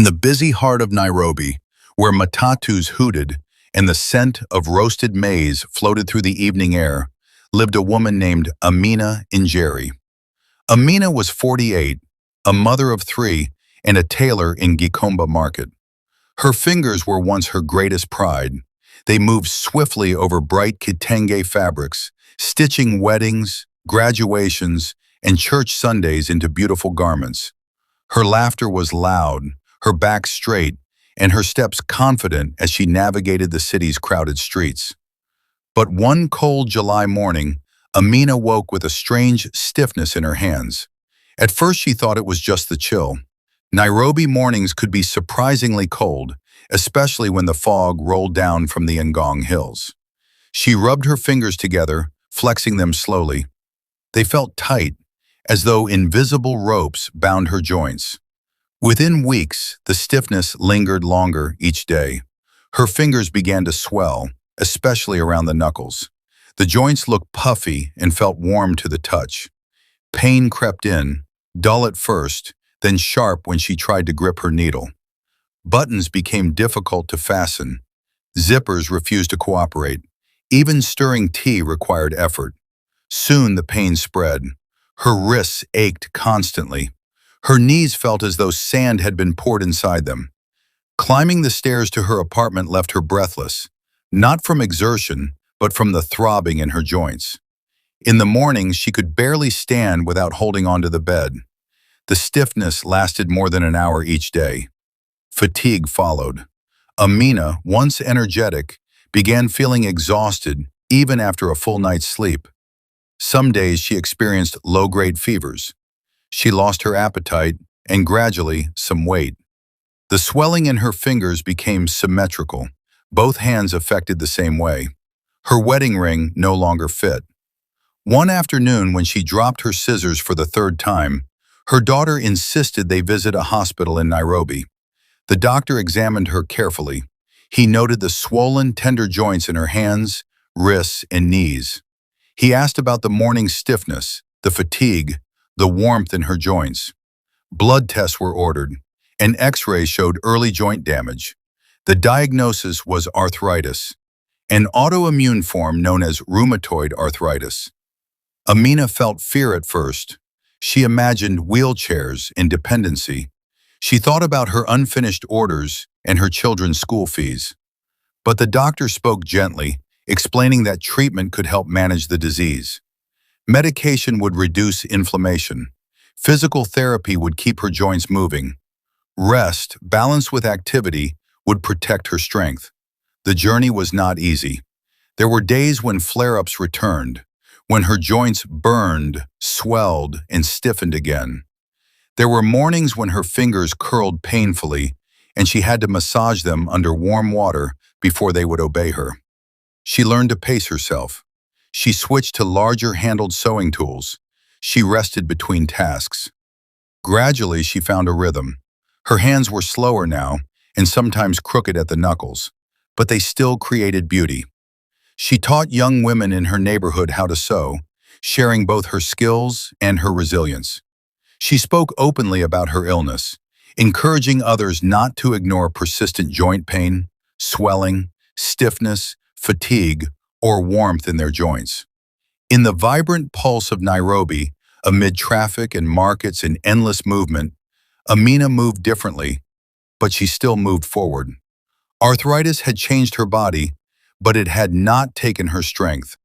In the busy heart of Nairobi, where matatus hooted and the scent of roasted maize floated through the evening air, lived a woman named Amina Njeri. Amina was 48, a mother of three, and a tailor in Gikomba Market. Her fingers were once her greatest pride. They moved swiftly over bright kitenge fabrics, stitching weddings, graduations, and church Sundays into beautiful garments. Her laughter was loud, her back straight, and her steps confident as she navigated the city's crowded streets. But one cold July morning, Amina woke with a strange stiffness in her hands. At first she thought it was just the chill. Nairobi mornings could be surprisingly cold, especially when the fog rolled down from the Ngong Hills. She rubbed her fingers together, flexing them slowly. They felt tight, as though invisible ropes bound her joints. Within weeks, the stiffness lingered longer each day. Her fingers began to swell, especially around the knuckles. The joints looked puffy and felt warm to the touch. Pain crept in, dull at first, then sharp when she tried to grip her needle. Buttons became difficult to fasten. Zippers refused to cooperate. Even stirring tea required effort. Soon the pain spread. Her wrists ached constantly. Her knees felt as though sand had been poured inside them. Climbing the stairs to her apartment left her breathless, not from exertion, but from the throbbing in her joints. In the mornings, she could barely stand without holding onto the bed. The stiffness lasted more than an hour each day. Fatigue followed. Amina, once energetic, began feeling exhausted even after a full night's sleep. Some days she experienced low-grade fevers. She lost her appetite and gradually some weight. The swelling in her fingers became symmetrical. Both hands affected the same way. Her wedding ring no longer fit. One afternoon, when she dropped her scissors for the third time, her daughter insisted they visit a hospital in Nairobi. The doctor examined her carefully. He noted the swollen, tender joints in her hands, wrists, and knees. He asked about the morning stiffness, the fatigue, the warmth in her joints. Blood tests were ordered. An X-ray showed early joint damage. The diagnosis was arthritis, an autoimmune form known as rheumatoid arthritis. Amina felt fear at first. She imagined wheelchairs and dependency. She thought about her unfinished orders and her children's school fees. But the doctor spoke gently, explaining that treatment could help manage the disease. Medication would reduce inflammation. Physical therapy would keep her joints moving. Rest, balanced with activity, would protect her strength. The journey was not easy. There were days when flare-ups returned, when her joints burned, swelled, and stiffened again. There were mornings when her fingers curled painfully, and she had to massage them under warm water before they would obey her. She learned to pace herself. She switched to larger-handled sewing tools. She rested between tasks. Gradually, she found a rhythm. Her hands were slower now, and sometimes crooked at the knuckles, but they still created beauty. She taught young women in her neighborhood how to sew, sharing both her skills and her resilience. She spoke openly about her illness, encouraging others not to ignore persistent joint pain, swelling, stiffness, fatigue, or warmth in their joints. In the vibrant pulse of Nairobi, amid traffic and markets and endless movement, Amina moved differently, but she still moved forward. Arthritis had changed her body, but it had not taken her strength.